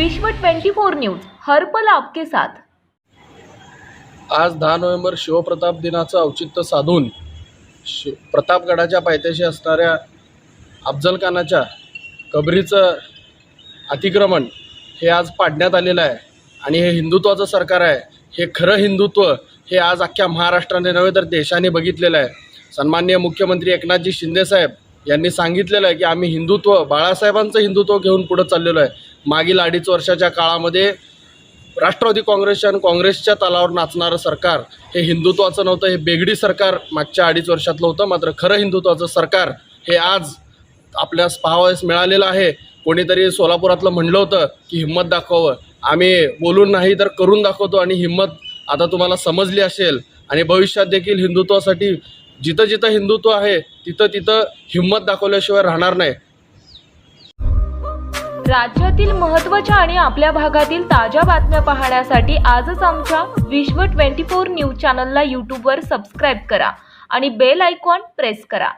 विश्व 24 न्यूज हर पल आपके साथ। आज 10 नोव्हेंबर शिवप्रताप दिनाचं औचित्य साधून प्रतापगडाच्या पायथ्याशी असणाऱ्या अफजलखानाच्या कबरीचं अतिक्रमण हे आज पाडण्यात आलेलं आहे आणि हे हिंदुत्वाचं सरकार आहे। हे खरं हिंदुत्व हे आज अख्ख्या महाराष्ट्राने नव्हे तर देशाने बघितलेलं आहे। सन्माननीय मुख्यमंत्री एकनाथजी शिंदे साहेब यांनी सांगितलेलं आहे की आम्ही हिंदुत्व बाळासाहेबांचं हिंदुत्व घेऊन पुढे चाललेलो आहे। मागील 2.5 वर्षाच्या काळामध्ये राष्ट्रवादी काँग्रेसच्या आणि काँग्रेसच्या तालावर नाचणारं सरकार हे हिंदुत्वाचं नव्हतं, हे बेगडी सरकार मागच्या 2.5 वर्षातलं होतं। मात्र खरं हिंदुत्वाचं सरकार हे आज आपल्यास पाहावयास मिळालेलं आहे। कोणीतरी सोलापुरातलं म्हणलं होतं की हिम्मत दाखवावं, आम्ही बोलून नाही तर करून दाखवतो आणि हिम्मत आता तुम्हाला समजली असेल। आणि भविष्यात देखील हिंदुत्वासाठी जिथं जिथं हिंदुत्व आहे तिथं तिथं हिम्मत दाखवल्याशिवाय राहणार नाही। राज्यातील महत्त्वाच्या आणि आपल्या भागातील ताज्या बातम्या पाहण्यासाठी आजच आमच्या विश्व 24 न्यूज चॅनलला यूट्यूबवर सबस्क्राईब करा आणि बेल आयकॉन प्रेस करा।